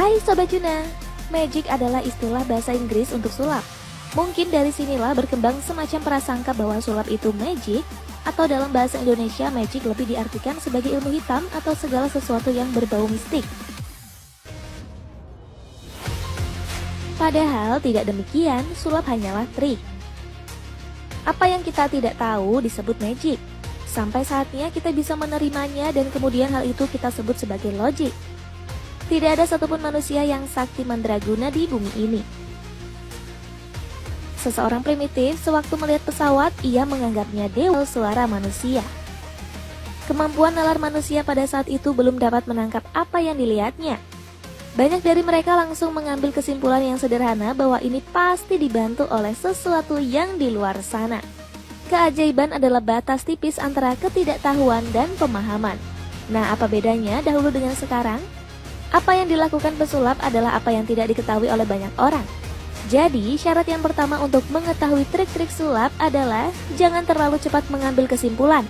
Hai Sobat Juna, magic adalah istilah bahasa Inggris untuk sulap. Mungkin dari sinilah berkembang semacam prasangka bahwa sulap itu magic, atau dalam bahasa Indonesia magic lebih diartikan sebagai ilmu hitam atau segala sesuatu yang berbau mistik. Padahal tidak demikian, sulap hanyalah trik. Apa yang kita tidak tahu disebut magic. Sampai saatnya kita bisa menerimanya dan kemudian hal itu kita sebut sebagai logik. Tidak ada satupun manusia yang sakti mandraguna di bumi ini. Seseorang primitif sewaktu melihat pesawat, ia menganggapnya dewa suara manusia. Kemampuan nalar manusia pada saat itu belum dapat menangkap apa yang dilihatnya. Banyak dari mereka langsung mengambil kesimpulan yang sederhana bahwa ini pasti dibantu oleh sesuatu yang di luar sana. Keajaiban adalah batas tipis antara ketidaktahuan dan pemahaman. Nah, apa bedanya dahulu dengan sekarang? Apa yang dilakukan pesulap adalah apa yang tidak diketahui oleh banyak orang. Jadi, syarat yang pertama untuk mengetahui trik-trik sulap adalah jangan terlalu cepat mengambil kesimpulan.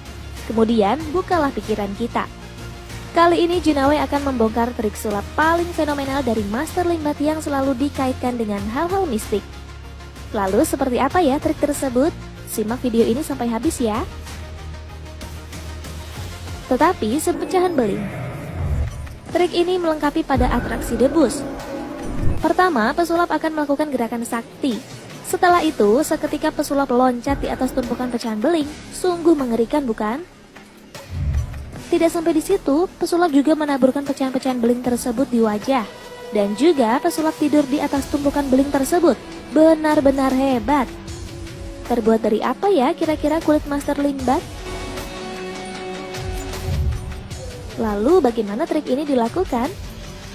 Kemudian, bukalah pikiran kita. Kali ini Junawe akan membongkar trik sulap paling fenomenal dari Master Limbat yang selalu dikaitkan dengan hal-hal mistik. Lalu, seperti apa ya trik tersebut? Simak video ini sampai habis ya. Tetapi, sepecahan beling. Trik ini melengkapi pada atraksi debus. Pertama, pesulap akan melakukan gerakan sakti. Setelah itu, seketika pesulap loncat di atas tumpukan pecahan beling. Sungguh mengerikan, bukan? Tidak sampai di situ, pesulap juga menaburkan pecahan-pecahan beling tersebut di wajah. Dan juga pesulap tidur di atas tumpukan beling tersebut. Benar-benar hebat. Terbuat dari apa ya kira-kira kulit Master Limbat? Lalu bagaimana trik ini dilakukan?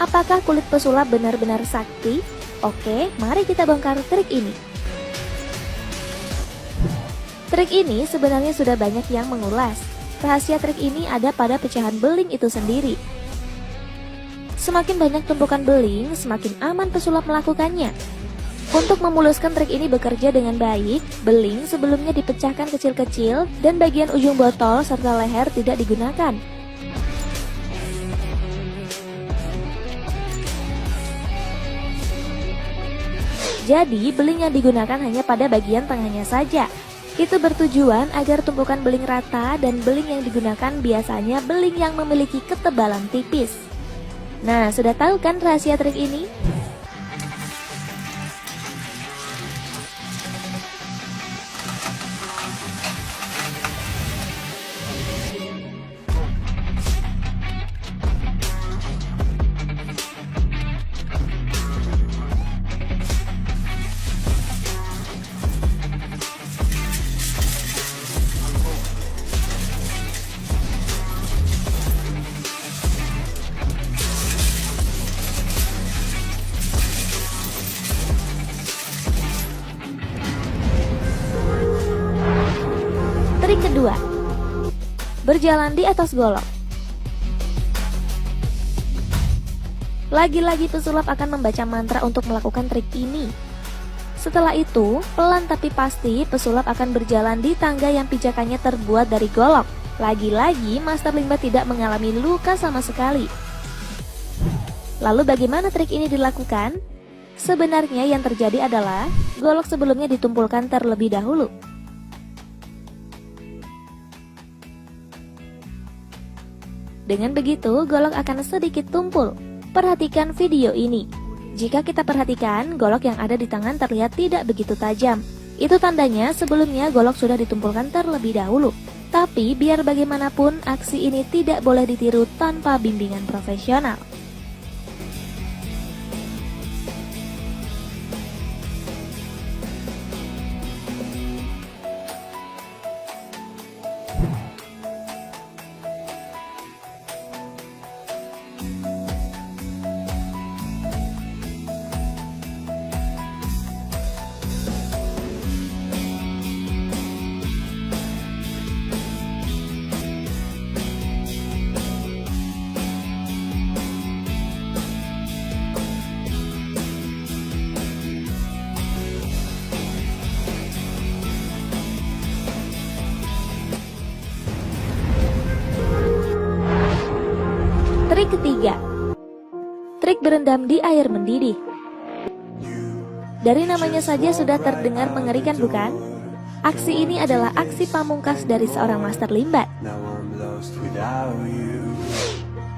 Apakah kulit pesulap benar-benar sakti? Oke, mari kita bongkar trik ini. Trik ini sebenarnya sudah banyak yang mengulas. Rahasia trik ini ada pada pecahan beling itu sendiri. Semakin banyak tumpukan beling, semakin aman pesulap melakukannya. Untuk memuluskan trik ini bekerja dengan baik, beling sebelumnya dipecahkan kecil-kecil dan bagian ujung botol serta leher tidak digunakan. Jadi, beling yang digunakan hanya pada bagian tengahnya saja. Itu bertujuan agar tumpukan beling rata dan beling yang digunakan biasanya beling yang memiliki ketebalan tipis. Nah, sudah tahu kan rahasia trik ini? Trik kedua, berjalan di atas golok. Lagi-lagi pesulap akan membaca mantra untuk melakukan trik ini. Setelah itu, pelan tapi pasti pesulap akan berjalan di tangga yang pijakannya terbuat dari golok. Lagi-lagi Master Limbat tidak mengalami luka sama sekali. Lalu bagaimana trik ini dilakukan? Sebenarnya yang terjadi adalah golok sebelumnya ditumpulkan terlebih dahulu. Dengan begitu, golok akan sedikit tumpul. Perhatikan video ini. Jika kita perhatikan, golok yang ada di tangan terlihat tidak begitu tajam. Itu tandanya sebelumnya golok sudah ditumpulkan terlebih dahulu. Tapi biar bagaimanapun, aksi ini tidak boleh ditiru tanpa bimbingan profesional. terendam di air mendidih. Dari namanya saja sudah terdengar mengerikan, bukan? Aksi ini adalah aksi pamungkas dari seorang master limbat.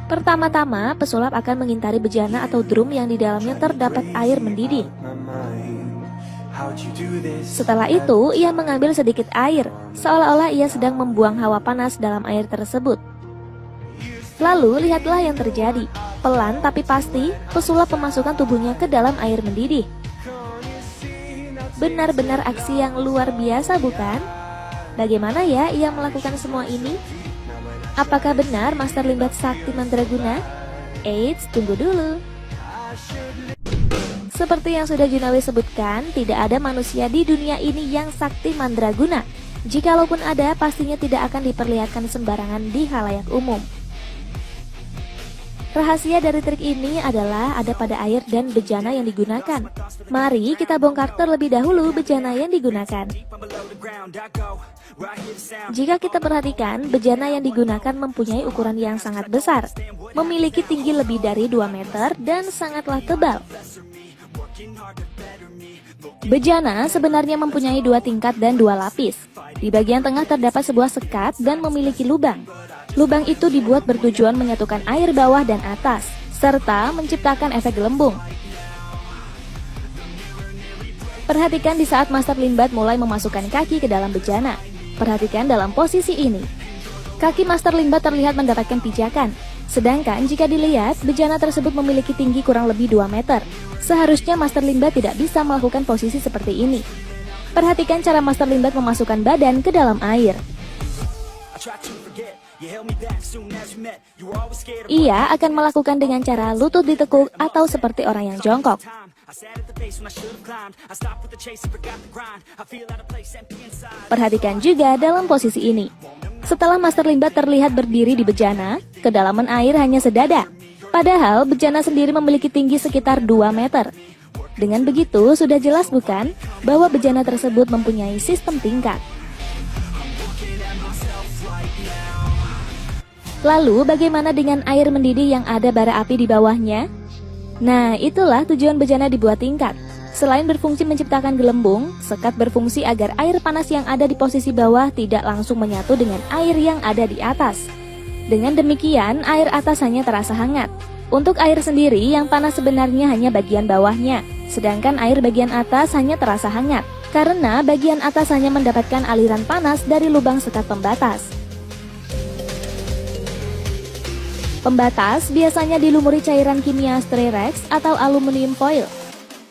Pertama-tama, pesulap akan mengintari bejana atau drum yang di dalamnya terdapat air mendidih. Setelah itu, ia mengambil sedikit air, seolah-olah ia sedang membuang hawa panas dalam air tersebut. Lalu, lihatlah yang terjadi. Pelan tapi pasti, pesulap memasukkan tubuhnya ke dalam air mendidih. Benar-benar aksi yang luar biasa, bukan? Bagaimana ya ia melakukan semua ini? Apakah benar Master Limbat Sakti Mandraguna? Eits, tunggu dulu. Seperti yang sudah Junawi sebutkan, tidak ada manusia di dunia ini yang sakti mandraguna. Jikalaupun ada, pastinya tidak akan diperlihatkan sembarangan di halayak umum. Rahasia dari trik ini adalah ada pada air dan bejana yang digunakan. Mari kita bongkar terlebih dahulu bejana yang digunakan. Jika kita perhatikan, bejana yang digunakan mempunyai ukuran yang sangat besar, memiliki tinggi lebih dari 2 meter dan sangatlah tebal. Bejana sebenarnya mempunyai 2 tingkat dan 2 lapis. Di bagian tengah terdapat sebuah sekat dan memiliki lubang. Lubang itu dibuat bertujuan menyatukan air bawah dan atas, serta menciptakan efek gelembung. Perhatikan di saat Master Limbat mulai memasukkan kaki ke dalam bejana. Perhatikan dalam posisi ini. Kaki Master Limbat terlihat mendapatkan pijakan. Sedangkan jika dilihat, bejana tersebut memiliki tinggi kurang lebih 2 meter. Seharusnya Master Limbat tidak bisa melakukan posisi seperti ini. Perhatikan cara Master Limbat memasukkan badan ke dalam air. Ia akan melakukan dengan cara lutut ditekuk atau seperti orang yang jongkok. Perhatikan juga dalam posisi ini. Setelah Master Limbat terlihat berdiri di bejana, kedalaman air hanya sedada. Padahal bejana sendiri memiliki tinggi sekitar 2 meter. Dengan begitu, sudah jelas bukan bahwa bejana tersebut mempunyai sistem tingkat. Lalu bagaimana dengan air mendidih yang ada bara api di bawahnya? Nah, itulah tujuan bejana dibuat tingkat. Selain berfungsi menciptakan gelembung, sekat berfungsi agar air panas yang ada di posisi bawah tidak langsung menyatu dengan air yang ada di atas. Dengan demikian, air atas hanya terasa hangat. Untuk air sendiri, yang panas sebenarnya hanya bagian bawahnya, sedangkan air bagian atas hanya terasa hangat, karena bagian atas hanya mendapatkan aliran panas dari lubang sekat pembatas. Pembatas biasanya dilumuri cairan kimia Stearex atau aluminium foil.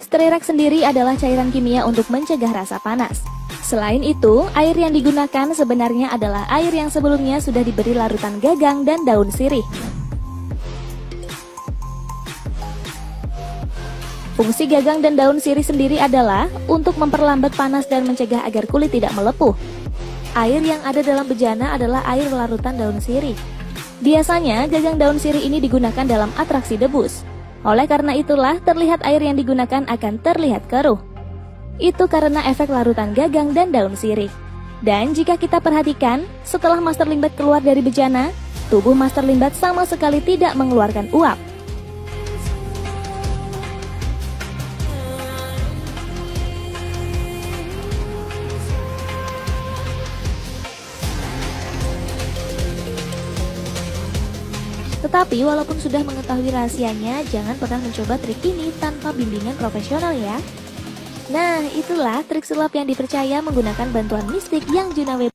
Stearex sendiri adalah cairan kimia untuk mencegah rasa panas. Selain itu, air yang digunakan sebenarnya adalah air yang sebelumnya sudah diberi larutan gagang dan daun sirih. Fungsi gagang dan daun sirih sendiri adalah untuk memperlambat panas dan mencegah agar kulit tidak melepuh. Air yang ada dalam bejana adalah air larutan daun sirih. Biasanya, gagang daun sirih ini digunakan dalam atraksi debus. Oleh karena itulah, terlihat air yang digunakan akan terlihat keruh. Itu karena efek larutan gagang dan daun sirih. Dan jika kita perhatikan, setelah Master Limbat keluar dari bejana, tubuh Master Limbat sama sekali tidak mengeluarkan uap. Tetapi walaupun sudah mengetahui rahasianya, jangan pernah mencoba trik ini tanpa bimbingan profesional ya. Nah, itulah trik sulap yang dipercaya menggunakan bantuan mistik yang Junawi